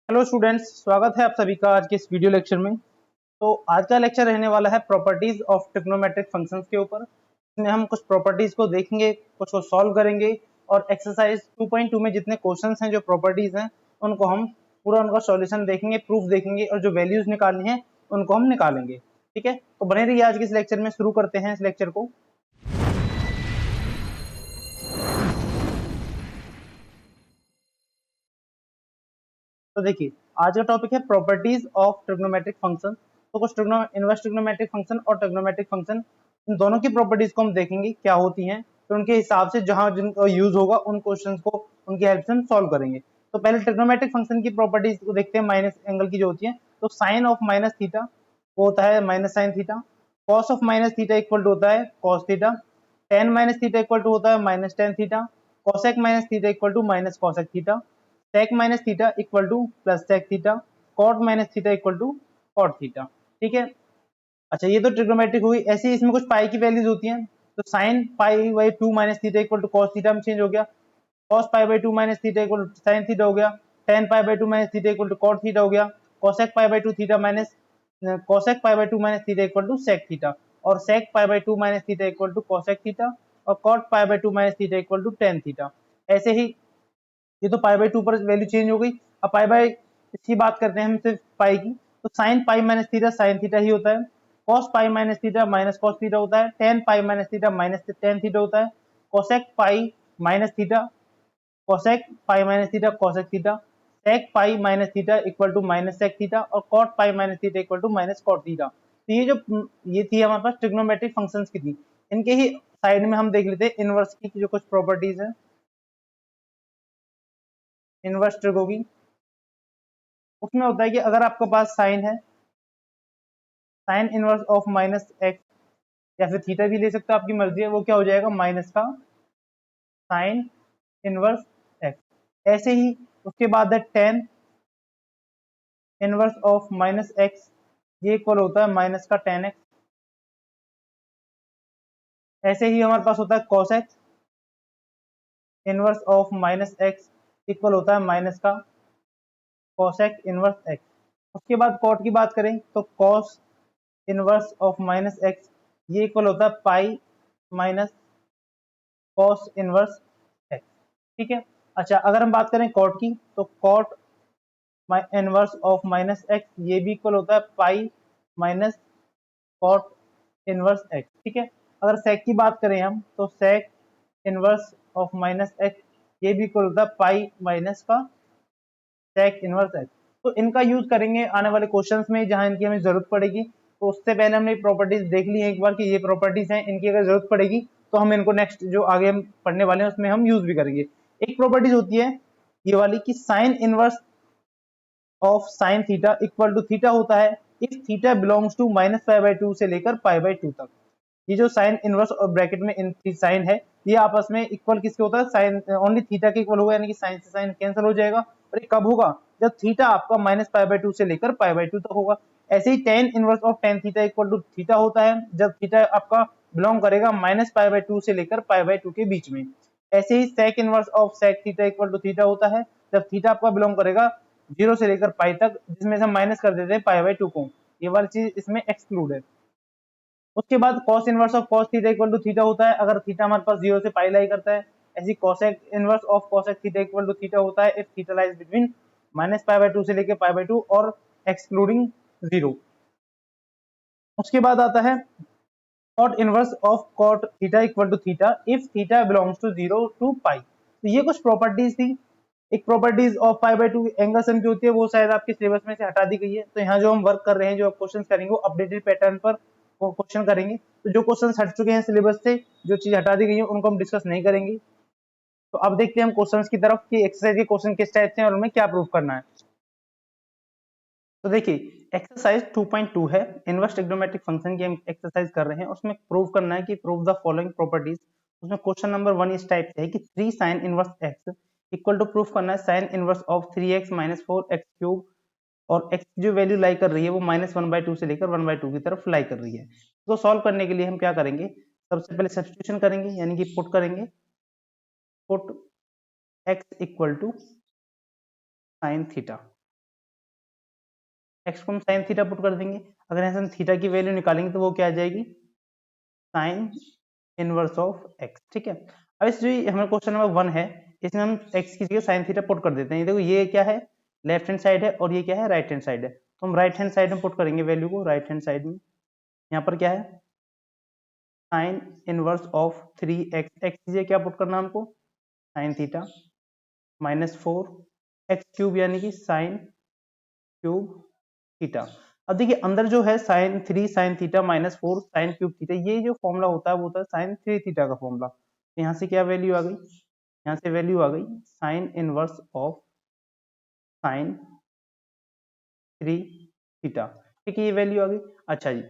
Hello students, स्वागत है आप सभी का आज के इस वीडियो लेक्चर में। तो आज का लेक्चर रहने वाला है प्रॉपर्टीज ऑफ ट्रिग्नोमेट्रिक फंक्शंस के ऊपर। इसमें हम कुछ प्रॉपर्टीज को देखेंगे, कुछ को सॉल्व करेंगे और एक्सरसाइज 2.2 में जितने क्वेश्चंस हैं, जो प्रॉपर्टीज हैं, उनको हम पूरा उनका सॉल्यूशन देखेंगे, प्रूफ देखेंगे और जो वैल्यूज निकालनी है उनको हम निकालेंगे। ठीक है, तो बने रहिए आज के इस लेक्चर में। शुरू करते हैं इस लेक्चर को। तो देखिए, आज का टॉपिक है प्रॉपर्टीज ऑफ ट्रिग्नोमेट्रिक फंक्शन। तो कुछ इनवर्स ट्रिग्नोमेट्रिक फंक्शन और ट्रिग्नोमेट्रिक फंक्शन, इन दोनों की प्रॉपर्टीज को हम देखेंगे क्या होती हैं। तो उनके हिसाब से जहां जिनका यूज होगा उन क्वेश्चंस को उनकी हेल्प से हम सॉल्व करेंगे। तो पहले ट्रिग्नोमेट्रिक फंक्शन की प्रॉपर्टीज को देखते हैं, माइनस एंगल की जो होती है। तो साइन ऑफ माइनस थीटा वो होता है minus sine theta. Cos of minus theta equal to होता है cos theta. Tan minus theta equal to होता है minus tan theta. Cosec minus theta equal to minus cosec theta. sec minus theta equal to plus sec theta. Cot minus theta equal to cot theta. ठीक है। अच्छा, ये तो trigonometric हुई। ऐसे ही इसमें कुछ पाई की वैल्यूज होती हैं। तो sine pi by two minus theta equal to cos theta में चेंज हो गया। Cos pi by two minus theta equal to sine theta हो गया। Tan pi by two minus theta equal to cot theta हो गया। Cosec pi by two theta minus cosec pi by two minus theta equal to sec theta. और sec pi by two minus theta equal to cosec theta. और cot pi by two minus theta equal to tan theta. ऐसे ही ये तो pi by two पर value change हो गई। अब पाई बाई इसकी बात करते हैं हम, सिर्फ पाई की। तो sine pi minus theta sine theta ही होता है। Cos pi minus theta minus cos theta होता है। Tan pi minus theta minus tan theta होता है। Cosec pi minus theta cosec pi minus theta cosec theta. Sec pi minus theta equal to minus sec theta. और cot pi minus theta equal to minus cot theta. तो ये थी हमारे पास trigonometric functions की थी। इनके ही साइड में हम देख लेते हैं इनवर्स की जो कुछ प्रॉपर्टीज है। इनवर्स ट्रिगो की, उसमें होता है कि अगर आपके पास साइन है, sine inverse of minus x, या फिर थीटा भी ले सकते हो, आपकी मर्जी है, वो क्या हो जाएगा माइनस का साइन इनवर्स एक्स। ऐसे ही उसके बाद है tan inverse of minus X, ये इक्वल होता है माइनस का टेन एक्स। ऐसे ही हमारे पास होता है cos x inverse of minus x, equal होता है माइनस का कॉसेक इनवर्स एक्स। उसके बाद कॉट की बात करें तो cos inverse of minus X, ये इक्वल होता है pi minus cos inverse X. ठीक है। अच्छा, अगर हम बात करें कॉट की तो cot inverse of minus X, ये भी इक्वल होता है pi minus cot inverse X. ठीक है। अगर सेक की बात करें हम तो sec inverse of minus X, ये भी इक्वल होता है पाई माइनस का सेक इनवर्स एक्स। तो इनका यूज करेंगे आने वाले क्वेश्चंस में जहां इनकी हमें जरूरत पड़ेगी। तो उससे पहले हमने प्रॉपर्टीज देख ली है एक बार कि ये प्रॉपर्टीज हैं, इनकी अगर जरूरत पड़ेगी तो हम इनको नेक्स्ट जो आगे हम पढ़ने वाले हैं उसमें हम यूज भी करेंगे। एक प्रॉपर्टीज होती है ये वाली कि sine inverse of sine theta equal to theta होता है if theta belongs to minus pi by two से लेकर पाई बाई टू तक। ये जो साइन इनवर्स और ब्रैकेट में इन साइन है, ये आपस में इक्वल किसके होता है, साइन ओनली थीटा के इक्वल होगा, यानी कि साइन से साइन कैंसिल हो जाएगा। और ये कब होगा, जब थीटा आपका माइनस पाई बाई टू से लेकर पाई बाई टू तक होगा। ऐसे ही tan inverse of tan theta equal to theta होता है जब थीटा आपका बिलोंग करेगा माइनस पाई बाई टू से लेकर पाई बाई टू के बीच में। ऐसे ही sec inverse of sec theta equal to theta होता है जब थीटा आपका बिलोंग करेगा जीरो से लेकर पाई तक, जिसमें से हम माइनस कर देते हैं पाई बाई टू को। ये वाली चीज इसमें एक्सक्लूड है। उसके बाद cos inverse of cos theta equal to theta होता है अगर थीटा हमारे पास जीरो से पाई लाई करता है। ऐसी cosec inverse of cosec theta equal to theta होता है if theta lies between minus pi by two से लेके पाई बाई टू और एक्सक्लूडिंग जीरो। उसके बाद आता है cot inverse of cot theta equal to theta if theta belongs to zero to pi. तो ये कुछ प्रॉपर्टीज थी। एक properties of pi by two angle sum की होती है, वो शायद आपके सिलेबस में से हटा दी गई है। तो यहाँ जो हम वर्क कर रहे हैं, जो क्वेश्चन करेंगे वो अपडेटेड पैटर्न पर क्वेश्चन करेंगे। तो जो क्वेश्चन हट चुके हैं सिलेबस से, जो चीज हटा दी गई है, उनको हम डिस्कस नहीं करेंगे। तो अब देखते हैं हम क्वेश्चन की तरफ कि एक्सरसाइज के क्वेश्चन किस टाइप से हैं और उनमें क्या प्रूव करना है। तो देखिए, एक्सरसाइज 2.2 है, इनवर्स ट्रिग्नोमेट्रिक फंक्शन की हम एक्सरसाइज कर रहे हैं। उसमें प्रूव करना है कि प्रूव द फॉलोइंग प्रॉपर्टीज। उसमें क्वेश्चन नंबर 1 इस टाइप से है कि 3 sine inverse x equal to proof करना है sine inverse of 3x minus 4x cube. और x जो वैल्यू लाई कर रही है वो माइनस वन बाई टू से लेकर वन बाई टू की तरफ लाई कर रही है। तो सॉल्व करने के लिए हम क्या करेंगे, सबसे पहले सब्स्टिट्यूशन करेंगे, यानी कि पुट करेंगे। Put x equal to sine theta. X को हम साइन थीटा पुट कर देंगे। अगर यहाँ से हम थीटा की वैल्यू निकालेंगे तो वो क्या आ जाएगी, साइन इनवर्स ऑफ एक्स। ठीक है, अब इस जो हमारा क्वेश्चन नंबर 1 है इसमें हम एक्स की जगह साइन थीटा पुट कर देते हैं। देखो ये क्या है, लेफ्ट हैंड साइड है और ये क्या है, राइट हैंड साइड है। तो हम राइट हैंड साइड में पुट करेंगे वैल्यू को, राइट हैंड साइड में। यहाँ पर क्या है, sine inverse of 3x, x की जगह क्या पुट करना हमको, साइन थीटा माइनस 4x³ यानी कि साइन क्यूब थीटा। अब देखिए अंदर जो है sine 3 sine theta minus 4 sine cube theta, ये जो फॉर्मूला होता है वो होता है साइन 3 थीटा का फॉर्मूला। तो यहाँ से क्या वैल्यू आ गई, यहाँ से वैल्यू आ गई sign inverse of sign 3 theta. ठीक है, ये वैल्यू आ गई। अच्छा जी,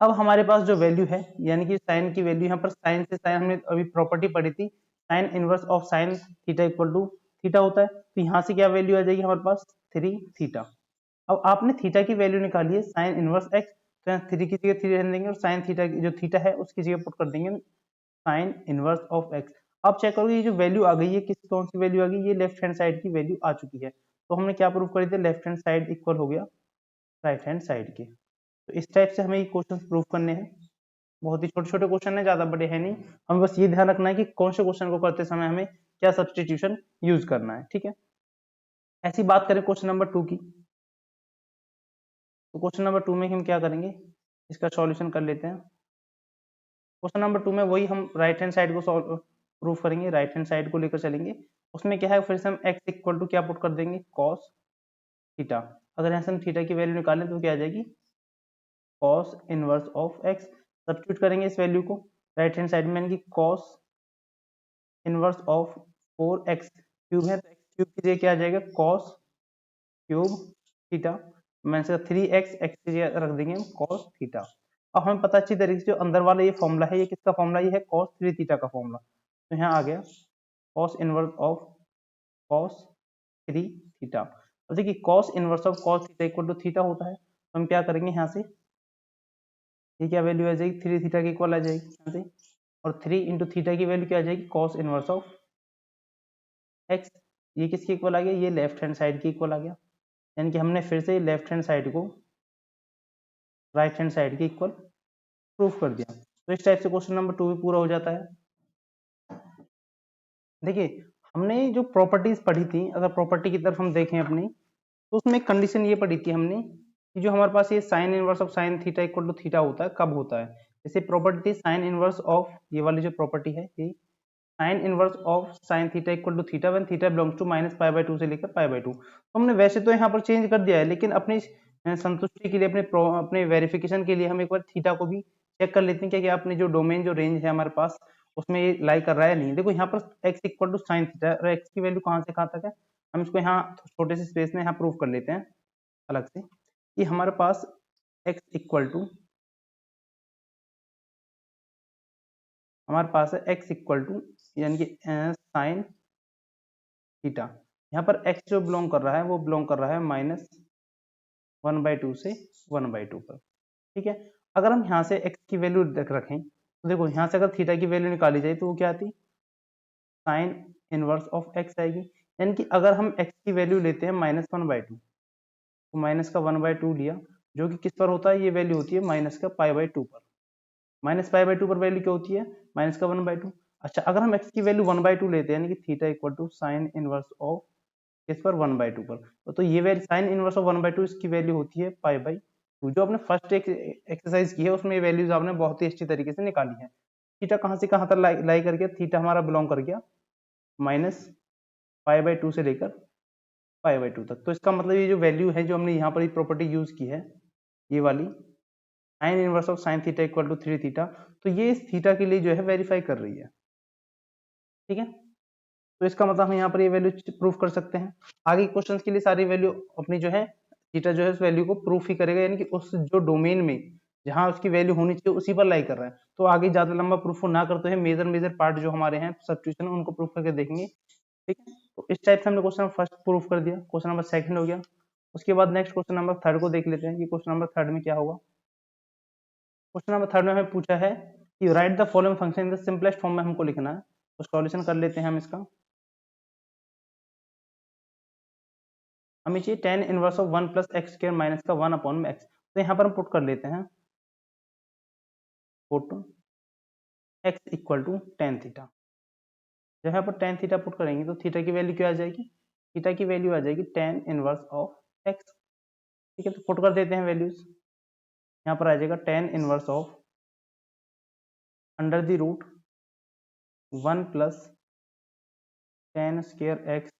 अब हमारे पास जो वैल्यू है यानी कि साइन की वैल्यू, यहाँ पर साइन से साइन हमने अभी प्रॉपर्टी पढ़ी थी, sine inverse of sine theta equal to theta होता है। तो यहाँ से क्या वैल्यू आ जाएगी हमारे पास, 3 थीटा। अब आपने थीटा की वैल्यू निकाली है साइन इनवर्स एक्स, तो यहाँ 3 की जगह 3 रहने देंगे और साइन थीटा जो थीटा है उसकी जगह पुट कर देंगे साइन इनवर्स ऑफ एक्स। अब चेक करोगे ये जो वैल्यू आ गई है किस कौन सी वैल्यू आ गई, ये लेफ्ट हैंड साइड की वैल्यू आ चुकी है। तो हमने क्या प्रूव करी थी, लेफ्ट हैंड साइड इक्वल हो गया राइट हैंड साइड के। तो इस टाइप से हमें ये क्वेश्चन प्रूव करने हैं। बहुत ही छोटे छोटे क्वेश्चन है, ज्यादा बड़े हैं नहीं। हमें बस ये ध्यान रखना है कि कौन से क्वेश्चन को करते समय हमें क्या सब्सटीट्यूशन यूज करना है। ठीक है, ऐसी बात करें क्वेश्चन नंबर 2 की, तो क्वेश्चन नंबर 2 में हम क्या करेंगे, इसका सॉल्यूशन कर लेते हैं। क्वेश्चन नंबर 2 में वही हम राइट हैंड साइड को प्रूव करेंगे, राइट हैंड साइड को लेकर चलेंगे। उसमें क्या है, फिर से हम x इक्वल टू क्या पुट कर देंगे, cos थीटा। अगर यहाँ से हम थीटा की वैल्यू निकालें तो क्या आ जाएगी, cos inverse of x। Substitute करेंगे इस वैल्यू को राइट हैंड साइड में, यानी कि cos इनवर्स ऑफ 4x³ है तो x³ की जगह क्या आ जाएगा, cos क्यूब थीटा। मैंने से 3x x की जगह रख देंगे cos थीटा। अब हमें पता अच्छी तरीके से जो अंदर वाला ये फॉर्मूला है, ये किसका फॉर्मूला, ये है cos 3 थीटा का फॉर्मूला। तो यहाँ आ गया cos inverse of cos 3 theta. अब देखिए cos inverse of cos theta equal to theta होता है, तो हम क्या करेंगे यहाँ से, ये क्या वैल्यू आ जाएगी, 3 थीटा की इक्वल आ जाएगी यहाँ से, और 3 इंटू थीटा की वैल्यू क्या आ जाएगी, cos इनवर्स ऑफ x। ये किसकी इक्वल आ गया, ये लेफ्ट हैंड साइड की इक्वल आ गया। यानी कि हमने फिर से लेफ्ट हैंड साइड को राइट हैंड साइड के इक्वल प्रूफ कर दिया। तो इस टाइप से क्वेश्चन नंबर 2 भी पूरा हो जाता है। देखिए हमने जो प्रॉपर्टीज पढ़ी थी, अगर प्रॉपर्टी की तरफ हम देखें अपनी, तो उसमें कंडीशन ये पढ़ी थी हमने कि जो हमारे पास ये sine inverse of sine theta equal to theta होता है, कब होता है। जैसे प्रॉपर्टी साइन इनवर्स ऑफ, ये वाली जो प्रॉपर्टी है ये sine inverse of sine theta equal to theta when theta belongs to -π/2 से लेकर π/2। तो हमने वैसे तो यहाँ पर चेंज कर दिया है, लेकिन अपनी संतुष्टि के लिए, अपने वेरिफिकेशन के लिए हम एक बार थीटा को भी चेक कर लेते हैं कि अपने जो डोमेन जो रेंज है हमारे पास उसमें ये लाई कर रहा है नहीं। देखो यहाँ पर x equal to sine theta, और x की वैल्यू कहाँ से कहाँ तक है, हम इसको यहाँ छोटे से स्पेस में यहाँ प्रूव कर लेते हैं अलग से, कि हमारे पास x इक्वल टू, हमारे पास है x इक्वल टू यानी कि साइन थीटा। यहाँ पर x जो बिलोंग कर रहा है वो बिलोंग कर रहा है -1/2 से 1/2 पर। ठीक है, अगर हम यहाँ से x की वैल्यू रखें तो देखो यहाँ से अगर थीटा की वैल्यू निकाली जाए तो वो क्या आती, साइन इनवर्स ऑफ x आएगी। यानी कि अगर हम x की वैल्यू लेते हैं -1/2, तो माइनस का 1/2 लिया, जो कि किस पर होता है, ये वैल्यू होती है माइनस का π/2 पर। -π/2 पर वैल्यू क्या होती है, माइनस का 1/2। अच्छा अगर हम x की वैल्यू 1/2 लेते हैं, यानी कि theta equal to sine inverse of इस पर 1/2 पर, तो ये वैल्यू साइन इनवर्स ऑफ 1/2 इसकी वैल्यू होती है π/2। जो आपने फर्स्ट एक्सरसाइज की है उसमें ये वैल्यूज आपने बहुत ही अच्छी तरीके से निकाली है। थीटा कहाँ से कहाँ तक लाई कर गया, थीटा हमारा बिलोंग कर गया -π/2 से लेकर π/2 तक। तो इसका मतलब ये जो वैल्यू है जो हमने यहाँ पर ये प्रॉपर्टी यूज की है, ये वाली sine inverse of sine theta equal to 3 theta, तो ये इस थीटा के लिए जो है वेरीफाई कर रही है। ठीक है, तो इसका मतलब हम यहाँ पर ये वैल्यू प्रूफ कर सकते हैं। आगे क्वेश्चंस के लिए सारी वैल्यू अपनी जो है थीटा जो है उस वैल्यू को प्रूफ ही करेगा, यानी कि उस जो डोमेन में जहां उसकी वैल्यू होनी चाहिए उसी पर लाई कर रहा है। तो आगे ज्यादा लंबा प्रूफ ना करते हैं, मेजर मेजर पार्ट जो हमारे हैं सब्स्टिट्यूशन उनको प्रूफ करके देखेंगे। ठीक है, तो इस टाइप से हमने क्वेश्चन फर्स्ट प्रूफ कर दिया, क्वेश्चन नंबर सेकंड हो गया। उसके बाद नेक्स्ट क्वेश्चन नंबर थर्ड को देख लेते हैं कि क्वेश्चन नंबर थर्ड में क्या होगा। क्वेश्चन नंबर थर्ड में हमें पूछा है कि right the following function in the simplest form में हमको लिखना है। तो सॉल्यूशन कर लेते हैं हम इसका। हमें चाहिए tan inverse of 1 plus x square minus का 1 अपॉन में एक्स। तो यहाँ पर हम पुट कर लेते हैं, put x equal to tan theta. जब यहाँ पर tan थीटा पुट करेंगे तो थीटा की वैल्यू क्या आ जाएगी, थीटा की वैल्यू आ जाएगी tan इनवर्स ऑफ x। ठीक है, तो पुट कर देते हैं वैल्यूज। यहाँ पर आ जाएगा tan inverse of under the root 1 plus tan square x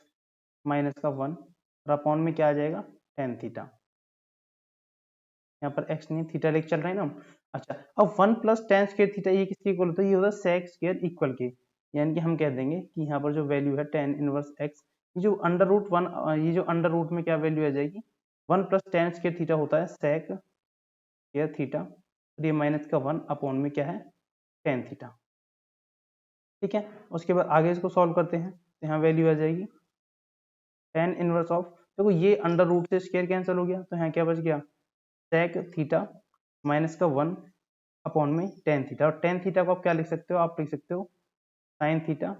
minus का 1 और अपॉन में क्या आ जाएगा tan थीटा। यहाँ पर x नहीं थीटा लेके चल रहे हैं ना हम। अच्छा, अब 1 प्लस tan स्क्वायर थीटा ये किसके इक्वल होता है, ये होता है sec स्क्वायर इक्वल के। यानी कि हम कह देंगे कि यहाँ पर जो वैल्यू है tan इनवर्स x, ये जो अंडर रूट 1, ये जो अंडर रूट में क्या वैल्यू आ जाएगी 1 प्लस tan स्क्वायर थीटा होता है sec स्क्वायर थीटा, और ये माइनस का 1 अपॉन में क्या है tan थीटा। ठीक है, उसके बाद आगे इसको सॉल्व करते हैं, तो यहाँ वैल्यू आ जाएगी tan इनवर्स ऑफ, देखो ये अंडर रूट से स्क्वायर कैंसिल हो गया, तो यहाँ क्या बच गया sec थीटा माइनस का 1 अपॉन में tan थीटा। और tan थीटा को आप क्या लिख सकते हो, आप लिख सकते हो sin थीटा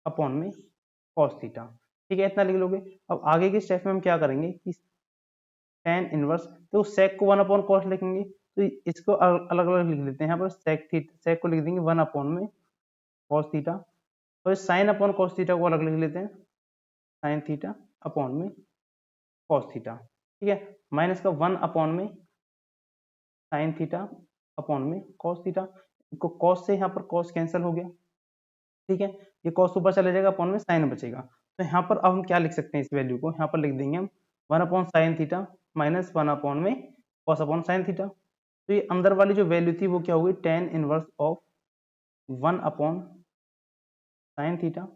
अपॉन में cos थीटा। ठीक है, इतना लिख लोगे। अब आगे के स्टेप में हम क्या करेंगे कि tan इनवर्स, तो sec को 1 अपॉन cos लिखेंगे, तो इसको अलग अलग लिख लेते हैं। यहाँ पर sec थीटा, sec को लिख देंगे 1 अपॉन में cos थीटा, और sin अपॉन cos थीटा को अलग लिख लेते हैं sin थीटा अपॉन में cos थीटा। ठीक है, माइनस का 1 अपॉन में sin थीटा अपॉन में cos थीटा, cos से यहाँ पर cos कैंसिल हो गया। ठीक है, ये cos ऊपर चले जाएगा, अपॉन में sin बचेगा। तो यहाँ पर अब हम क्या लिख सकते हैं, इस वैल्यू को यहाँ पर लिख देंगे हम 1 upon sin theta minus 1 upon में cos अपॉन sin थीटा। तो ये अंदर वाली जो वैल्यू थी वो क्या होगी tan inverse of 1 upon sin theta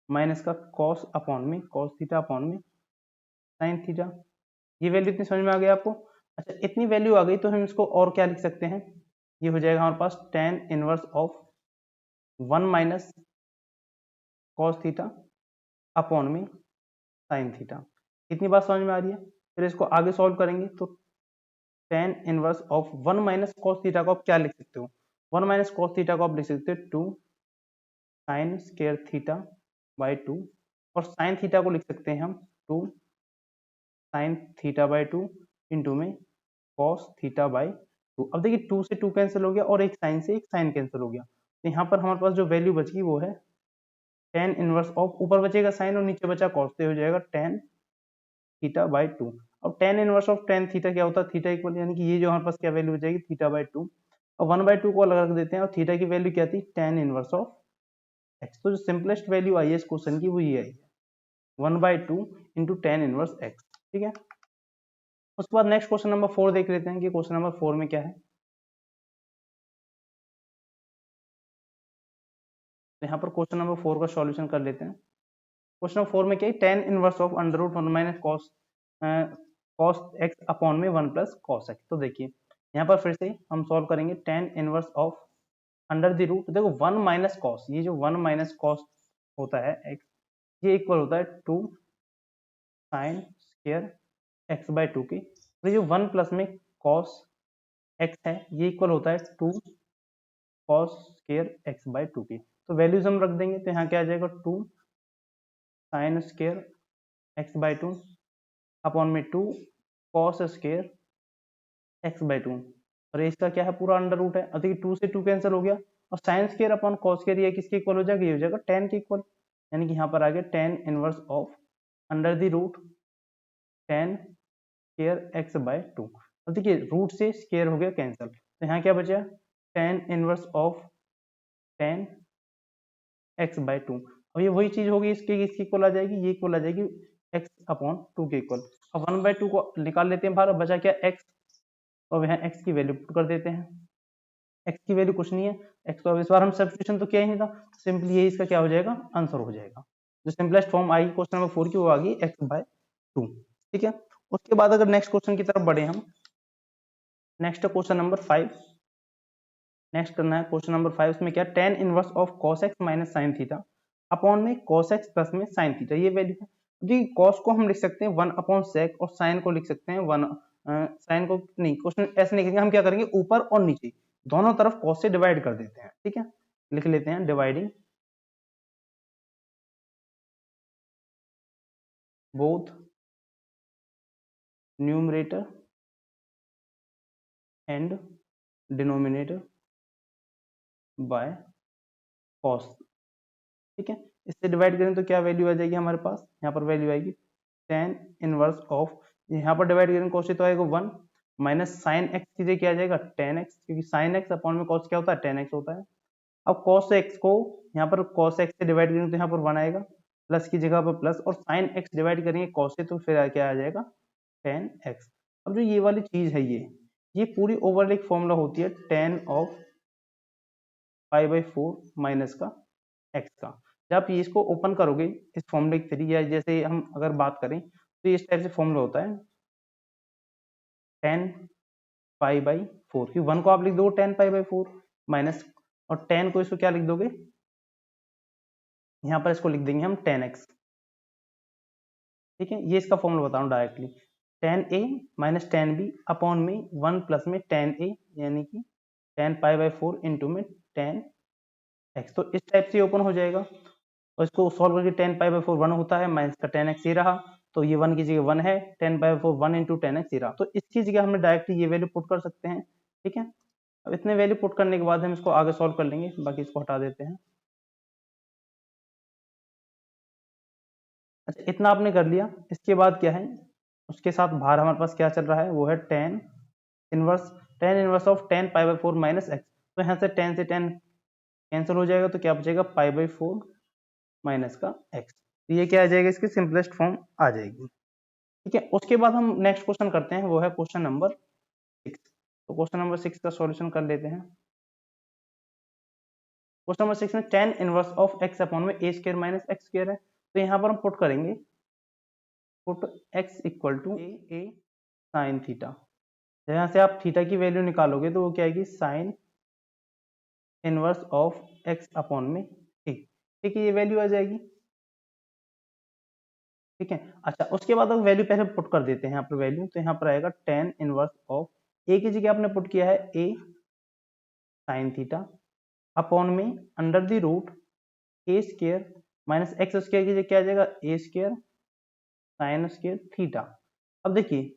minus का cos अपॉन में cos थीटा अपॉन में sin थीटा। ये वैल्यू इतनी समझ में आ गई आपको। अच्छा, इतनी वैल्यू आ गई तो हम इसको और क्या लिख सकते हैं, ये हो जाएगा हमारे पास tan inverse of 1 minus cos theta upon में sin थीटा। इतनी बात समझ में आ रही है। फिर इसको आगे सॉल्व करेंगे तो tan inverse of 1 minus cos theta को आप क्या लिख सकते हो, 1 माइनस cos थीटा को आप लिख सकते हो 2 sin स्क्वायर थीटा बाई 2, और sin थीटा को लिख सकते हैं हम 2 sin थीटा बाई 2 इंटू में cos थीटा बाई 2। अब देखिए 2 से 2 कैंसिल हो गया और एक साइन से एक साइन कैंसिल हो गया, तो यहाँ पर हमारे पास जो वैल्यू बची वो है tan इनवर्स ऑफ, ऊपर बचेगा साइन और नीचे बचा cos, तो हो जाएगा tan थीटा बाई 2। अब tan inverse of tan theta क्या होता है, थीटा इक्वल, यानी कि ये जो हमारे पास क्या वैल्यू बचेगी थीटा बाई 2, और 1/2 को अलग रख देते हैं, और थीटा की वैल्यू क्या थी tan इनवर्स ऑफ x। तो जो सिंपलेस्ट वैल्यू आई है इस क्वेश्चन की वो ये आई है 1/2 इंटू tan इनवर्स x। ठीक है, उसके बाद नेक्स्ट क्वेश्चन नंबर 4 देख लेते हैं कि क्वेश्चन नंबर 4 में क्या है। तो यहाँ पर क्वेश्चन नंबर 4 का सॉल्यूशन कर लेते हैं। क्वेश्चन नंबर 4 में क्या है, tan inverse of under root 1 minus cos x upon में 1 प्लस cos x। तो देखिए यहाँ पर फिर से हम सॉल्व करेंगे tan inverse of under the root, देखो 1 माइनस कॉस, ये जो 1 माइनस कॉस होता है x, ये इक्वल होता है 2 साइन स्क्वायर x बाई 2 के, और ये 1 प्लस में cos x है ये इक्वल होता है 2 cos स्क्वायर x बाई 2 के। तो वैल्यूज हम रख देंगे, तो यहाँ क्या आ जाएगा 2 sine square x by 2 upon में 2 cos स्क्वायर x बाई 2, और इसका क्या है पूरा अंडर रूट है। अब देखिए 2 से 2 कैंसिल हो गया, और sine square upon cos square ये किसके इक्वल हो जाएगा, ये हो जाएगा tan के इक्वल, यानी कि यहाँ पर आ गया tan inverse of under the root tan square x by 2। अब देखिए रूट से स्क्वायर हो गया कैंसिल, तो यहाँ क्या बचा tan inverse of tan x by 2। अब ये वही चीज होगी इसके इसकी इक्वल आ जाएगी, ये इक्वल आ जाएगी x अपॉन 2 के इक्वल। अब 1/2 को निकाल लेते हैं बाहर, बचा क्या x, और यहाँ x की वैल्यू पुट कर देते हैं। x की वैल्यू कुछ नहीं है, x तो अब इस बार हम सब्स्टिट्यूशन तो किया ही नहीं था, सिंपली ये इसका क्या हो जाएगा आंसर हो जाएगा। जो simplest form I question number 4 की वो आ गई x बाय 2। ठीक है, उसके बाद अगर नेक्स्ट क्वेश्चन की तरफ बढ़े हम, नेक्स्ट क्वेश्चन नंबर 5, नेक्स्ट करना है क्वेश्चन नंबर 5। उसमें क्या tan inverse of cos x minus sine theta upon में cos x प्लस में साइन थीटा, ये वैल्यू है। जी cos को हम लिख सकते हैं 1 अपॉन sec, और साइन को लिख सकते हैं 1, साइन को नहीं, क्वेश्चन ऐसे लिखेंगे हम, क्या करेंगे ऊपर और नीचे दोनों तरफ cos से डिवाइड कर देते हैं। ठीक है, लिख लेते हैं dividing both numerator and denominator by cos. ठीक है, इससे डिवाइड करें तो क्या वैल्यू आ जाएगी हमारे पास, यहाँ पर वैल्यू आएगी tan इनवर्स ऑफ, यहाँ पर डिवाइड करें कॉस से तो आएगा 1 माइनस साइन एक्स कीजिए क्या आ जाएगा tan x, क्योंकि साइन एक्स अपॉन में कॉस क्या होता है tan x होता है। अब cos x को यहाँ पर cos x से डिवाइड करेंगे तो यहाँ पर 1 आएगा, प्लस की जगह पर प्लस, और sin x डिवाइड करेंगे cos से तो फिर क्या आ जाएगा tan x। अब जो ये वाली चीज है ये पूरी ओवरऑल एक फॉर्मूला होती है tan ऑफ π/4 माइनस का x का। जब आप ये इसको ओपन करोगे इस फॉर्मूले के थ्री, या जैसे हम अगर बात करें तो इस टाइप से फॉर्मूला होता है tan π/4 की 1 को आप लिख दो tan π/4 माइनस, और tan को इसको क्या लिख दोगे, यहाँ पर इसको लिख देंगे हम tan x। ठीक है, ये इसका फॉर्मूला बताऊं directly, tan a minus tan b upon में 1 प्लस में tan a यानी कि tan π/4 इंटू में tan x। तो इस टाइप से ओपन हो जाएगा, और इसको सॉल्व करके tan π/4 1 होता है, माइनस का tan x ये रहा, तो ये 1 की जगह 1 है, tan π/4 1 इंटू tan x ये रहा, तो इसकी जगह हम डायरेक्टली ये वैल्यू पुट कर सकते हैं। ठीक है, अब इतने वैल्यू पुट करने के बाद हम इसको आगे सॉल्व कर लेंगे, बाकी इसको हटा देते हैं। अच्छा, इतना आपने कर लिया, इसके बाद क्या है, उसके साथ बाहर हमारे पास क्या चल रहा है, वो है tan inverse of tan π/4 minus x. तो यहाँ से tan कैंसिल हो जाएगा, तो क्या बचेगा π/4 माइनस का x। तो ये क्या आ जाएगा, इसकी सिंपलेस्ट फॉर्म आ जाएगी। ठीक है, उसके बाद हम नेक्स्ट क्वेश्चन करते हैं, वो है क्वेश्चन नंबर 6। तो क्वेश्चन नंबर 6 का सॉल्यूशन कर लेते हैं। क्वेश्चन नंबर 6 में tan inverse of x upon में a square minus x square है, तो यहाँ पर हम पुट करेंगे put x equal to a sine theta. यहाँ से आप थीटा की वैल्यू निकालोगे तो वो क्या आएगी, sign inverse of x upon में a। ठीक है, ये वैल्यू आ जाएगी। ठीक है, अच्छा उसके बाद अब वैल्यू पहले पुट कर देते हैं यहाँ पर वैल्यू, तो यहाँ पर आएगा tan इनवर्स ऑफ a की जगह आपने पुट किया है a साइन थीटा अपॉन में under the root a square minus x square की जगह क्या आ जाएगा a square sine square theta. अब देखिए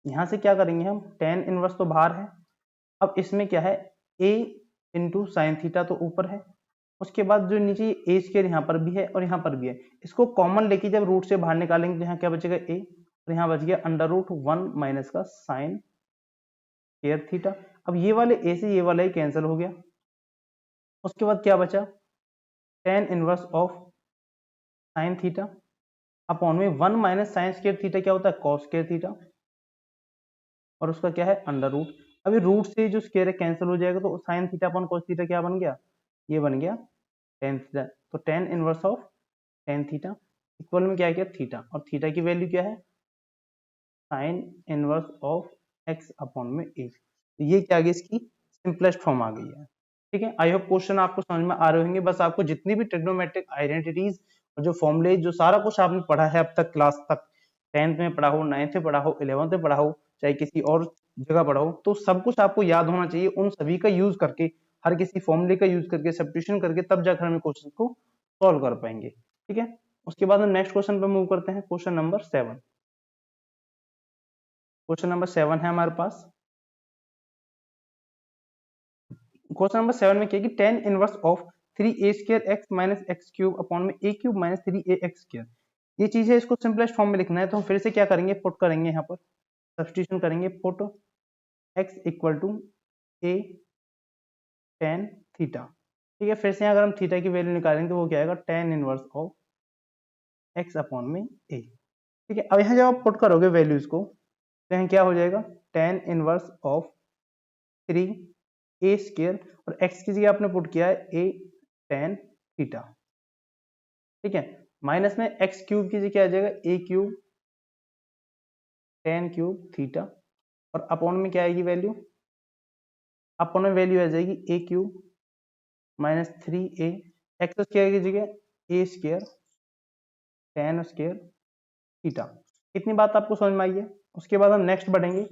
यहां से क्या करेंगे हम, tan इनवर्स तो बाहर है, अब इसमें क्या है a इंटू साइन थीटा तो ऊपर है, उसके बाद जो नीचे a स्क्वायर यहाँ पर भी है और यहाँ पर भी है, इसको कॉमन लेके जब रूट से बाहर निकालेंगे तो यहाँ क्या बचेगा a, और यहाँ बच गया अंडर रूट 1 माइनस का साइन स्क्वायर थीटा। अब ये वाले a से ये वाला ही कैंसिल हो गया, उसके बाद क्या बचा tan inverse of sine theta upon में 1 माइनस साइन स्क्वायर थीटा क्या होता है कॉस स्क्वायर थीटा, और उसका क्या है अंडर रूट। अभी रूट से जो स्क्वायर है कैंसिल हो जाएगा, तो sign theta upon cos theta क्या बन गया, ये बन गया tan थीटा। तो tan inverse of tan theta equal में क्या किया थीटा, और थीटा की वैल्यू क्या है sine inverse of x upon में a। ये क्या आ गई, इसकी सिंपलेस्ट फॉर्म आ गई है। ठीक है, आई होप क्वेश्चन आपको समझ में आ रहे होंगे। बस आपको जितनी भी ट्रिग्नोमेट्रिक आइडेंटिटीज और जो फॉर्मूले जो सारा कुछ आपने पढ़ा है अब तक क्लास तक, 10th में पढ़ा हो, 9th में पढ़ा हो, 11th में पढ़ा हो, चाहे किसी और जगह पढ़ा हो, तो सब कुछ आपको याद होना चाहिए। उन सभी का यूज करके, हर किसी फॉर्मूले का यूज करके, सब्स्टिट्यूशन करके, तब जाकर हम क्वेश्चन को सॉल्व कर पाएंगे। ठीक है, उसके बाद हम नेक्स्ट क्वेश्चन पे मूव करते हैं, क्वेश्चन नंबर 7। क्वेश्चन नंबर 7 है हमारे पास। क्वेश्चन नंबर 7 में क्या है कि tan inverse of 3a square x minus x cube upon में a cube minus 3ax square, ये चीज है, इसको सिंपलेस्ट फॉर्म में लिखना है। तो हम फिर से क्या करेंगे, पुट करेंगे, यहाँ पर सब्स्टिट्यूशन करेंगे, put x equal to a tan theta. ठीक है, फिर से अगर हम थीटा की वैल्यू निकालेंगे तो वो क्या आएगा tan inverse of x upon में a। ठीक है, अब यहाँ जब आप पुट करोगे वैल्यूज को तो यहाँ क्या हो जाएगा tan inverse of 3a square, और x की जगह आपने पुट किया है a tan थीटा। ठीक है, माइनस में एक्स क्यूब की जगह क्या आ जाएगा a cube tan cube theta, और अपॉन में क्या आएगी वैल्यू, अपॉन में वैल्यू आ जाएगी a cube minus 3a, x square की जगह a square tan square theta. इतनी बात आपको समझ में आई है। उसके बाद हम नेक्स्ट बढ़ेंगे,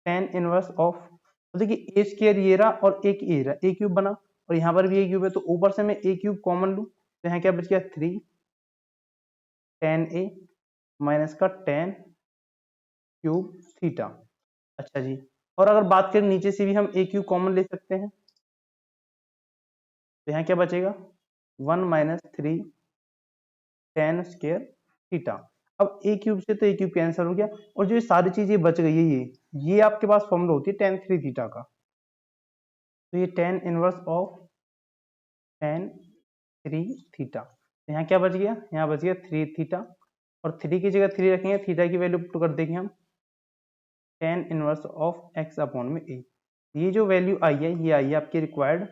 tan इनवर्स ऑफ, तो देखिए a स्क्वायर ये रहा और एक a रहा, a क्यूब बना, और यहाँ पर भी a क्यूब है, तो ऊपर से मैं a क्यूब कॉमन लूं तो यहाँ क्या बच गया 3 tan a माइनस का tan क्यूब थीटा। अच्छा जी, और अगर बात करें नीचे से भी हम ए क्यूब कॉमन ले सकते हैं, तो यहाँ क्या बचेगा 1 माइनस 3 टेन स्क्वायर थीटा। अब ए क्यूब से तो ए क्यूब कैंसिल हो गया, और जो ये सारी चीजें बच गई है ये आपके पास फॉर्मूला होती है टेन थ्री थीटा का, तो ये ten inverse of ten three theta. तो यहाँ क्या बच गया, यहाँ बच गया थ्री थीटा, और थ्री की जगह थ्री रखेंगे, थीटा की वैल्यू पुट कर देंगे हम ten inverse of x upon में ए। ये जो वैल्यू आई है ये आई है आपकी रिक्वायर्ड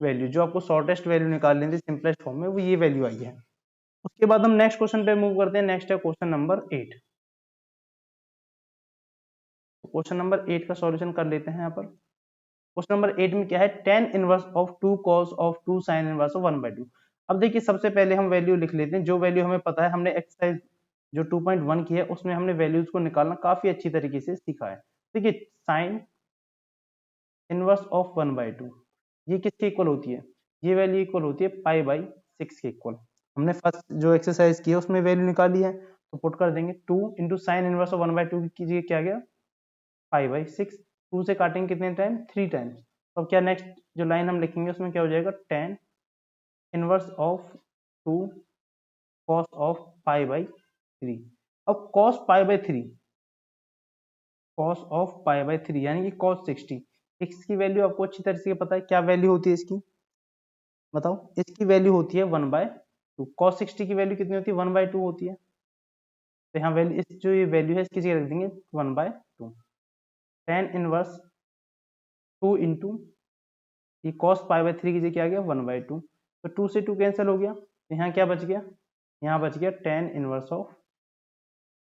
वैल्यू, जो आपको शॉर्टेस्ट वैल्यू निकालनी थी सिंपलेस्ट फॉर्म में, वो ये वैल्यू आई है। उसके बाद हम नेक्स्ट क्वेश्चन पे मूव करते हैं। नेक्स्ट है क्वेश्चन नंबर 8। क्वेश्चन नंबर 8 का सॉल्यूशन कर लेते हैं। यहाँ पर क्वेश्चन नंबर 8 में क्या है, tan inverse of two cos of two sine inverse of 1/2। अब देखिए सबसे पहले हम वैल्यू लिख लेते हैं, जो वैल्यू हमें पता है, हमने एक्सरसाइज जो 2.1 की है उसमें हमने वैल्यूज को निकालना काफी अच्छी तरीके से सीखा है। देखिए साइन इनवर्स ऑफ 1/2 ये किसके इक्वल होती है, ये वैल्यू इक्वल होती है पाई बाई 6 के इक्वल। हमने फर्स्ट जो एक्सरसाइज की है उसमें वैल्यू निकाली है, तो पुट कर देंगे 2 इंटू साइन इनवर्स ऑफ 1/2 कीजिए, क्या गया पाई बाई 6। 2 से काटेंगे कितने टाइम, 3 टाइम्स। तो अब क्या नेक्स्ट जो लाइन हम लिखेंगे उसमें क्या हो जाएगा, ten inverse of 2 cos of pi by 3। अब cos pi by 3, cos of pi by 3 यानी कि कॉस 60। इसकी वैल्यू आपको अच्छी तरह से पता है, क्या वैल्यू होती है इसकी, बताओ। इसकी वैल्यू होती है 1/2। कॉस 60 की वैल्यू कितनी होती है, 1/2 होती है। तो यहाँ वैल्यू, इस जो ये वैल्यू है इसकी जगह रख देंगे 1/2। टेन इनवर्स 2 इंटू ये कॉस पाई बाई 3 की जगह क्या आ गया 1/2, तो 2 से 2 कैंसिल हो गया, तो यहाँ क्या बच गया, यहाँ बच गया टेन इनवर्स ऑफ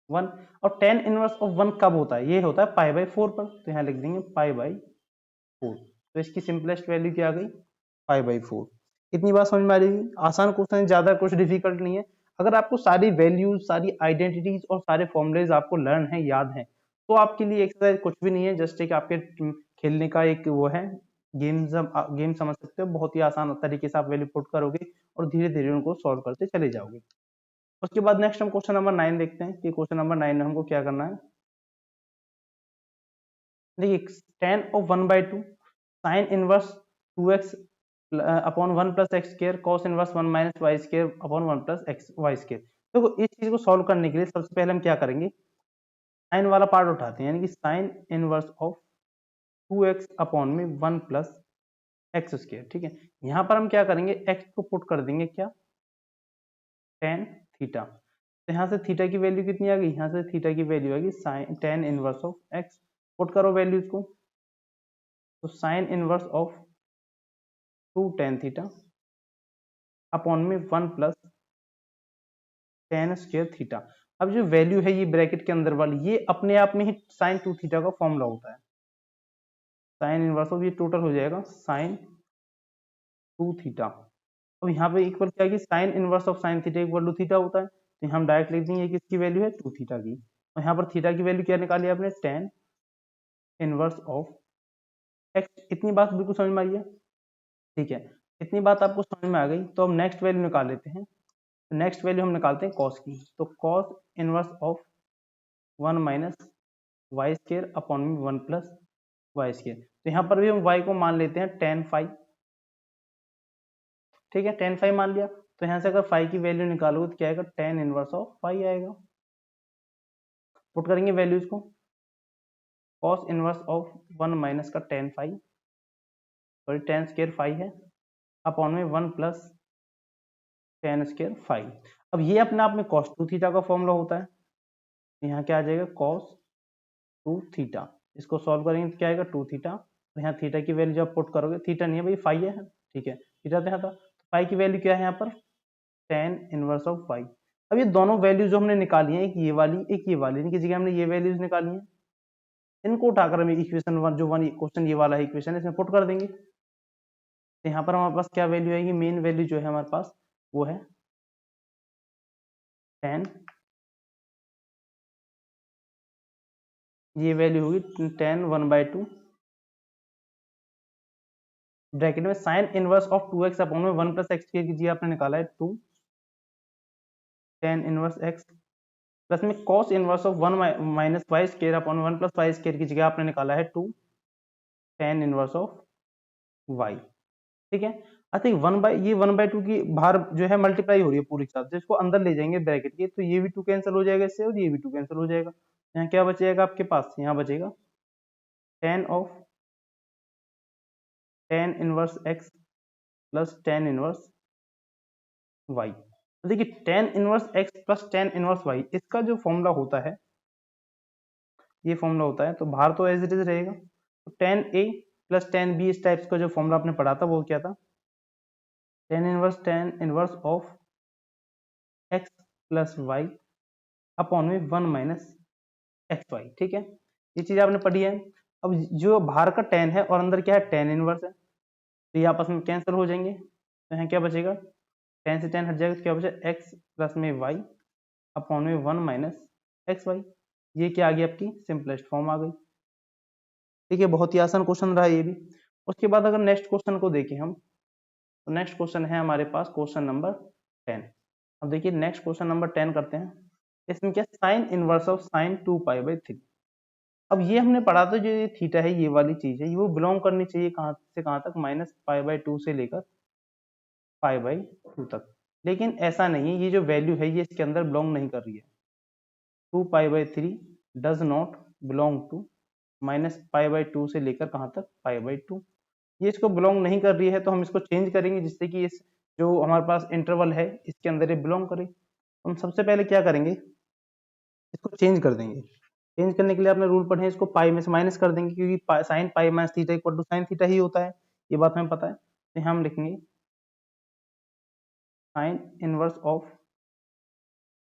1। और टेन इनवर्स ऑफ 1 कब होता है, ये होता है पाई बाई 4 पर, तो यहाँ लिख देंगे पाई बाई 4। तो इसकी सिंपलेस्ट वैल्यू क्या आ गई, पाई बाई 4। इतनी बात समझ में आ रही है, आसान क्वेश्चन है, ज्यादा कुछ डिफिकल्ट नहीं है। अगर आपको सारी वैल्यूज, सारी आइडेंटिटीज और सारे फॉर्मुलेज आपको लर्न है, याद है, तो आपके लिए एक्सरसाइज कुछ भी नहीं है, जस्ट एक आपके खेलने का एक वो है गेम समझ सकते हो। बहुत ही आसान तरीके से आप वैल्यू पुट करोगे और धीरे धीरे उनको सॉल्व करते चले जाओगे। उसके बाद नेक्स्ट हम क्वेश्चन नंबर 9 देखते हैं कि क्वेश्चन नंबर 9 में हमको क्या करना है। देखिए tan of 1/2 sine inverse 2x upon 1 plus x square cos inverse 1 minus y square upon 1 plus x y square. देखो इस चीज को सॉल्व करने के लिए सबसे पहले हम क्या करेंगे, साइन वाला पार्ट उठाते हैं, यानी कि sine inverse of 2x upon में 1 प्लस एक्स स्क्वायर। ठीक है, यहाँ पर हम क्या करेंगे, x को पुट कर देंगे क्या टेन थीटा। तो यहाँ से थीटा की वैल्यू कितनी आ गई, यहाँ से थीटा की वैल्यू आ गई sine tan inverse of x. Put करो वैल्यूज को, तो sine inverse of 2 tan theta upon में 1 प्लस टेन स्क्वायर थीटा। अब जो वैल्यू है ये ब्रैकेट के अंदर वाली, ये अपने आप में ही साइन 2 थीटा का फॉर्मूला होता है। साइन इनवर्स ऑफ ये टोटल हो जाएगा साइन 2 थीटा। अब यहाँ पे इक्वल क्या है, sine inverse of sine theta equal to theta होता है, तो हम डायरेक्ट लिख देंगे किसकी वैल्यू है 2 थीटा की। और यहाँ पर थीटा की वैल्यू क्या निकाली आपने, टेन इनवर्स ऑफ एक्स। इतनी बात बिल्कुल समझ में आई है, ठीक है। इतनी बात आपको समझ में आ गई, तो हम नेक्स्ट वैल्यू निकाल लेते हैं। नेक्स्ट वैल्यू हम निकालते हैं कॉस की, तो cos inverse of 1 minus y square upon में 1 प्लस वाई स्क्वायर। तो यहाँ पर भी हम y को मान लेते हैं टेन फाइव। ठीक है, टेन फाइव मान लिया, तो यहाँ से अगर फाइव की वैल्यू निकालोगे तो क्या आएगा, टेन इनवर्स ऑफ फाइव आएगा। पुट करेंगे वैल्यूज को, कॉस इनवर्स ऑफ 1 माइनस का ten five, sorry ten square five है, अपॉन में 1 प्लस टेन स्क्वायर फाइव। अब ये अपने आप में कॉस 2 थीटा का फॉर्मूला होता है, यहाँ क्या आ जाएगा कॉस 2 थीटा। इसको सॉल्व करेंगे तो क्या आएगा 2 थीटा। तो यहाँ थीटा की वैल्यू जब पुट करोगे, थीटा नहीं है भाई फाइव है, ठीक है, थीटा तो यहाँ था, फाइव की वैल्यू क्या है यहाँ पर टेन इनवर्स ऑफ फाइव। अब ये दोनों वैल्यूज जो हमने निकाली है, एक ये वाली एक ये वाली, इनकी जगह हमने ये वैल्यूज निकाली है, इनको उठाकर हम इक्वेशन वन जो वन क्वेश्चन ये वाला है इक्वेशन, इसमें पुट कर देंगे। तो यहाँ पर हमारे पास क्या वैल्यू आएगी, मेन वैल्यू जो है हमारे पास वो है टेन, ये वैल्यू होगी टेन 1/2 ब्रैकेट में sine inverse of 2x upon में 1 प्लस एक्स की आपने निकाला है 2 टेन इनवर्स x प्लस में cos inverse of 1 minus y square upon 1 plus y square की जगह आपने निकाला है 2 tan इनवर्स ऑफ y, ठीक है। अच्छा ये 1/2 की बाहर जो है मल्टीप्लाई हो रही है पूरी के साथ, जिसको अंदर ले जाएंगे ब्रैकेट के, तो ये भी 2 कैंसिल हो जाएगा इससे और ये भी 2 कैंसिल हो जाएगा। यहाँ क्या बचेगा आपके पास, यहाँ बचेगा tan of tan inverse x plus tan inverse y। तो देखिए tan inverse x plus tan inverse y, इसका जो फॉर्मूला होता है, ये फॉर्मूला होता है, तो बाहर तो एज इट इज रहेगा। तो tan a plus tan b इस टाइप्स का जो फॉर्मूला आपने पढ़ा था वो क्या था, tan inverse of x plus y upon में 1 माइनस एक्स वाई, ठीक है। ये चीज आपने पढ़ी है। अब जो बाहर का tan है और अंदर क्या है, tan इनवर्स है, तो ये आपस में कैंसिल हो जाएंगे। तो यहाँ क्या बचेगा, tan से tan हट जाएगा, तो क्या बचेगा x प्लस में y अपॉन में 1 माइनस एक्स वाई। ये क्या आ गई, आपकी सिंपलेस्ट फॉर्म आ गई, ठीक है। बहुत ही आसान क्वेश्चन रहा ये भी। उसके बाद अगर नेक्स्ट क्वेश्चन को देखें हम, तो नेक्स्ट क्वेश्चन है हमारे पास क्वेश्चन नंबर 10। अब देखिए नेक्स्ट क्वेश्चन नंबर 10 करते हैं। इसमें क्या, साइन इनवर्स ऑफ साइन 2π/3। अब ये हमने पढ़ा था, जो ये थीटा है, ये वाली चीज है, ये वो बिलोंग करनी चाहिए कहाँ से कहाँ तक, -π/2 से लेकर π/2 तक। लेकिन ऐसा नहीं है, ये जो वैल्यू है ये इसके अंदर बिलोंग नहीं कर रही है। 2π/3 डज नॉट बिलोंग टू -π/2 से लेकर कहाँ तक, π/2। ये इसको बिलोंग नहीं कर रही है, तो हम इसको चेंज करेंगे जिससे कि इस जो हमारे पास इंटरवल है इसके अंदर ये बिलोंग करे। हम सबसे पहले क्या करेंगे, इसको चेंज कर देंगे। चेंज करने के लिए आपने रूल पढ़े, इसको पाई में से माइनस कर देंगे, क्योंकि sine pi minus theta equal to sine theta ही होता है, ये बात हमें पता है। तो हम लिखेंगे साइन इनवर्स ऑफ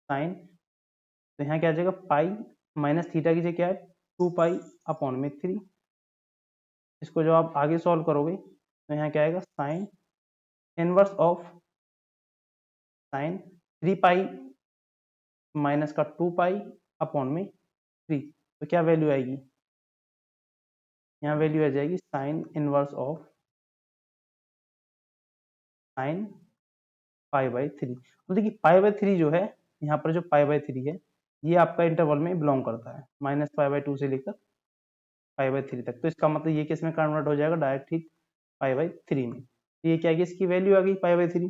साइन, तो यहाँ क्या आ जाएगा, पाई माइनस थीटा की जगह क्या है, 2π/3। इसको जब आप आगे सॉल्व करोगे तो यहाँ क्या आएगा, sine inverse of sine 3π minus का 2π/3। तो क्या वैल्यू आएगी, यहाँ वैल्यू आ जाएगी साइन इनवर्स ऑफ साइन π/3। तो देखिए π/3 जो है, यहाँ पर जो π/3 है, ये आपका इंटरवल में बिलोंग करता है, -π/2 से लेकर π/3 तक। तो इसका मतलब ये किस में कन्वर्ट हो जाएगा, डायरेक्ट ही π/3 में। तो ये क्या है, इसकी वैल्यू आ गई π/3।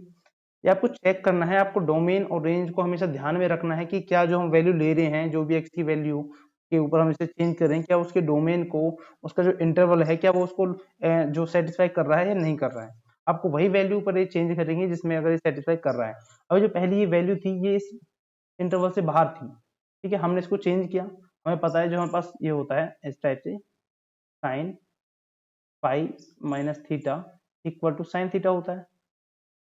ये आपको चेक करना है, आपको डोमेन और रेंज को हमेशा ध्यान में रखना है कि क्या जो हम वैल्यू ले रहे हैं, जो भी एक्स की वैल्यू के ऊपर हम इसे चेंज कर रहे हैं, क्या उसके डोमेन को, उसका जो इंटरवल है, क्या वो उसको जो सेटिस्फाई कर रहा है या नहीं कर रहा है। आपको वही वैल्यू पर ये चेंज करेंगे जिसमें अगर ये सेटिस्फाई कर रहा है। अब जो पहली ये वैल्यू थी, ये इस इंटरवल से बाहर थी, ठीक है। हमने इसको चेंज किया, हमें पता है जो हमारे पास ये होता है इस टाइप से, sine pi minus theta equal to sine theta होता है।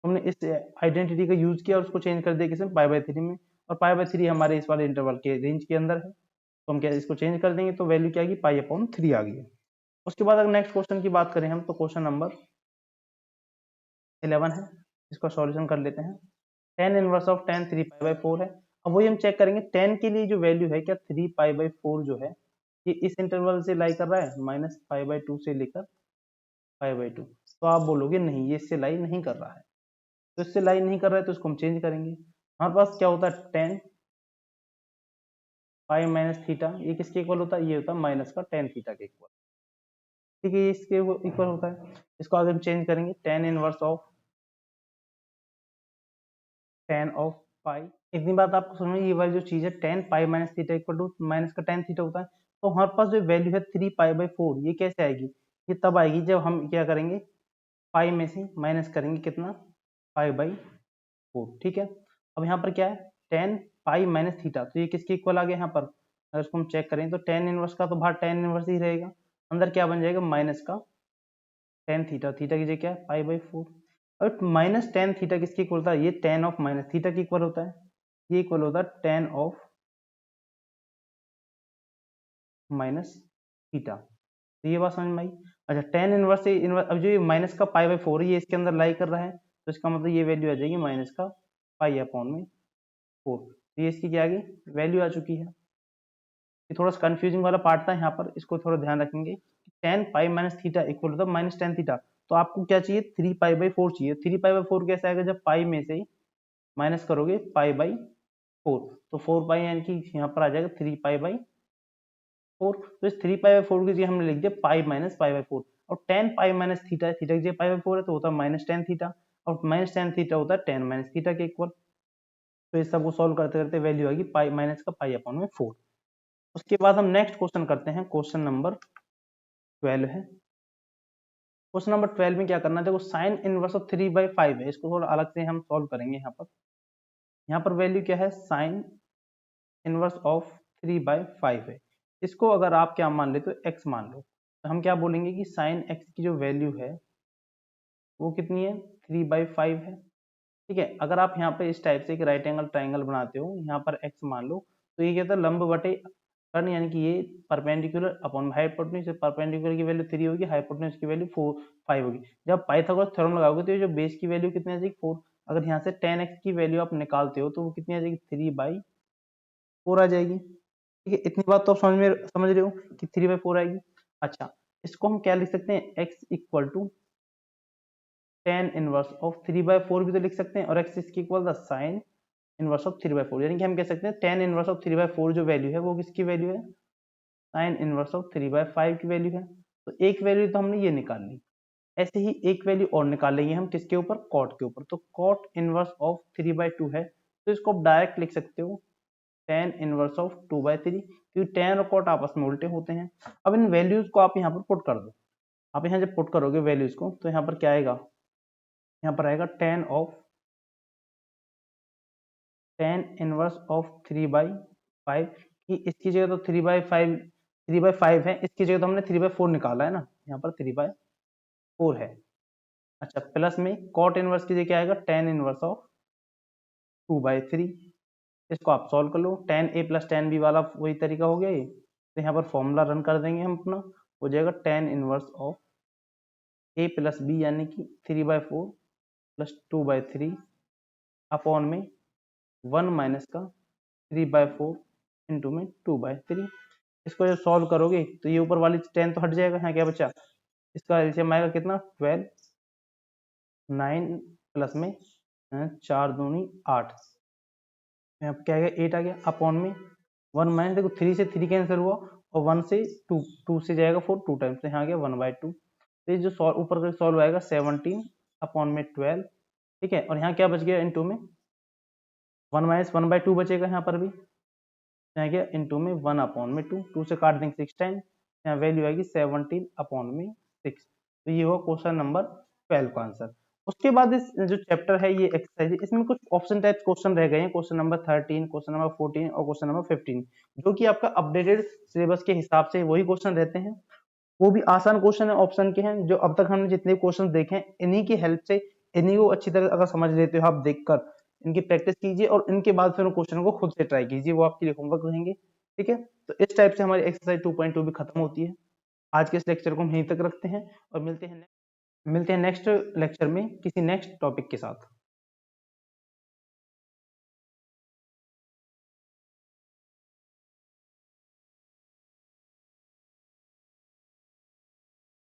हमने इस आइडेंटिटी का यूज किया और उसको चेंज कर दिया किसमें, π/3 में। और π/3 हमारे इस वाले इंटरवल के रेंज के अंदर है, तो हम क्या इसको चेंज कर देंगे, तो वैल्यू क्या आएगी, π/3 आ गई है। उसके बाद अगर नेक्स्ट क्वेश्चन की बात करें हम, तो क्वेश्चन नंबर 11 है, इसका सॉल्यूशन कर लेते हैं। tan इनवर्स ऑफ tan 3π/4 है। अब वही हम चेक करेंगे, tan के लिए जो वैल्यू है, क्या 3π/4 जो है ये इस इंटरवल से लाई कर रहा है, -π/2 से लेकर π/2। तो आप बोलोगे नहीं, ये इससे लाई नहीं कर रहा है। तो इससे लाइन नहीं कर रहा है, तो इसको हम चेंज करेंगे। हमारे पास क्या होता है, tan पाई माइनस थीटा, ये किसके इक्वल होता है, ये होता है माइनस का tan थीटा के इक्वल, ठीक है। ये इसके इक्वल होता है। इसको आगे हम चेंज करेंगे, tan inverse of tan of pi. इतनी बात आपको समझ में, ये वाली जो चीज है tan pi minus theta equal to minus का tan थीटा होता है। तो हमारे पास जो वैल्यू है 3π/4, ये कैसे आएगी, ये तब आएगी जब हम क्या करेंगे, पाई में से माइनस करेंगे कितना, π/4, ठीक है। अब यहाँ पर क्या है, tan पाई माइनस थीटा, तो ये किसके इक्वल आ गया यहाँ पर, अगर इसको हम चेक करें तो tan इनवर्स का तो बाहर tan इनवर्स ही रहेगा, अंदर क्या बन जाएगा, माइनस का tan थीटा, थीटा की जगह क्या है, π/4। और माइनस tan थीटा किसके इक्वल होता है, ये tan ऑफ माइनस थीटा के इक्वल होता है, ये इक्वल होता है tan ऑफ माइनस थीटा। तो ये बात समझ में आई। अच्छा, tan इनवर्स से इनवर्स, अब जो ये माइनस का π/4 है, ये इसके अंदर लाई कर रहा है, तो इसका मतलब ये वैल्यू आ जाएगी माइनस का π/4। तो ये इसकी क्या आ गई, वैल्यू आ चुकी है। ये थोड़ा सा कंफ्यूजिंग वाला पार्ट था यहाँ पर, इसको थोड़ा ध्यान रखेंगे। tan pi minus theta equal होता है माइनस tan थीटा, तो आपको क्या चाहिए, 3π/4 चाहिए। 3π/4 कैसे आएगा, जब पाई में से माइनस करोगे π/4, 4, तो 4 पाई यानी कि यहाँ पर आ जाएगा 3 पाई बाई 4। तो इस 3 पाई बाई 4 की जगह हमने लिख दिया पाई माइनस पाई बाई 4, और 10 पाई माइनस थीटा है, थीटा की जगह पाई बाई 4 है तो होता है माइनस 10 थीटा, और माइनस 10 थीटा होता है 10 माइनस थीटा के इक्वल। तो इस सबको सॉल्व करते करते वैल्यू आएगी पाई माइनस का पाई अपॉन में 4। उसके बाद हम नेक्स्ट क्वेश्चन करते हैं, क्वेश्चन नंबर 12 है। क्वेश्चन नंबर 12 में क्या करना है, देखो साइन इनवर्स ऑफ 3/5 है, इसको थोड़ा अलग से हम सॉल्व करेंगे। यहाँ पर वैल्यू क्या है, साइन इनवर्स ऑफ 3/5 है। इसको अगर आप क्या मान लेते हो, x मान लो, तो हम क्या बोलेंगे कि साइन x की जो वैल्यू है वो कितनी है, 3/5 है। ठीक है, अगर आप यहाँ पे इस टाइप से एक राइट एंगल ट्राइंगल बनाते हो, यहाँ पर x मान लो, तो ये कहता है लंब बटे कर्ण, यानी कि ये परपेंडिकुलर अपॉन हाइपोटेन्यूज, परपेंडिकुलर की वैल्यू 3 होगी, हाइपोटेन्यूज की वैल्यू 5 होगी। जब पाइथागोरस थ्योरम लगाओगे तो ये जो बेस की वैल्यू कितनी आ जाएगी, 4। अगर यहाँ से tan x की वैल्यू आप निकालते हो तो वो कितनी आ जाएगी, 3/4 आ जाएगी। ठीक है, इतनी बात तो आप समझ रहे हो कि 3/4 आएगी। अच्छा, इसको हम क्या लिख सकते हैं, x equal to tan inverse of 3/4 भी तो लिख सकते हैं, और x इसकी equal the sine inverse of 3/4, यानी कि हम कह सकते हैं tan इनवर्स ऑफ 3/4 जो वैल्यू है वो किसकी वैल्यू है, साइन इनवर्स ऑफ 3/5 की वैल्यू है। तो एक वैल्यू तो हमने ये निकाल ली, ऐसे ही एक वैल्यू और निकाल लेंगे हम, किसके ऊपर, कॉट के ऊपर। तो कॉट इनवर्स ऑफ 3/2 है, तो इसको आप डायरेक्ट लिख सकते हो tan इनवर्स ऑफ 2/3, क्योंकि tan और कॉट आपस में उल्टे होते हैं। अब इन वैल्यूज को आप यहाँ पर पुट कर दो, आप यहाँ जब पुट करोगे वैल्यूज को तो यहाँ पर क्या आएगा, यहाँ पर आएगा tan इनवर्स ऑफ 3/5 की, इसकी जगह तो 3/5 है, इसकी जगह तो हमने 3/4 निकाला है ना, यहाँ पर 3/4 है। अच्छा, प्लस में कॉट इनवर्स की जगह क्या आएगा, tan इनवर्स ऑफ 2/3। इसको आप सॉल्व कर लो, tan a plus tan b वाला वही तरीका हो गया ये। तो यहाँ पर फॉर्मूला रन कर देंगे हम अपना, हो जाएगा tan inverse of a plus b यानी कि 3/4 प्लस 2/3 अपॉन में 1 माइनस का 3/4 इंटू में 2/3। इसको जब सॉल्व करोगे तो ये ऊपर वाली 10 तो हट जाएगा, यहाँ क्या बचा, इसका एलसीएम आएगा कितना, 12, 9 प्लस में 4 दूनी 8, यहाँ पे क्या आ गया, 8 आ गया, अपॉन में 1 माइनस, देखो 3 से 3 कैंसिल हुआ, और 1 से 2, 2 से जाएगा 4, 2 टाइम्स, तो यहाँ आ गया 1/2। तो ये जो ऊपर का सॉल्व आएगा 17 अपॉन में 12। ठीक है, और यहाँ क्या बच गया, इनटू में 1 माइनस 1/2 बचेगा यहाँ पर भी, यहाँ गया इनटू में 1 अपॉन में 2, 2 से काट देंगे 6 टाइम, यहाँ वैल्यू आएगी 17 अपॉन में 6। तो ये हुआ क्वेश्चन नंबर 12 का आंसर। उसके बाद इस जो चैप्टर है ये एक्सरसाइज है, इसमें कुछ ऑप्शन टाइप क्वेश्चन रह गए हैं, क्वेश्चन नंबर 13, क्वेश्चन नंबर 14 और क्वेश्चन नंबर 15, जो कि आपका अपडेटेड सिलेबस के हिसाब से वही क्वेश्चन रहते हैं। वो भी आसान क्वेश्चन है, ऑप्शन के हैं, जो अब तक हमने जितने क्वेश्चन देखे हैं इन्हीं की हेल्प से, इन्हीं को अच्छी तरह अगर समझ लेते हो आप देखकर, इनकी प्रैक्टिस कीजिए और इनके बाद फिर क्वेश्चन को खुद से ट्राई कीजिए, वो आपके लिए होमवर्क रहेंगे। ठीक है, तो इस टाइप से हमारी एक्सरसाइज 2.2 भी खत्म होती है। आज के इस लेक्चर को हम यहीं तक रखते हैं और मिलते हैं नेक्स्ट लेक्चर में किसी नेक्स्ट टॉपिक के साथ।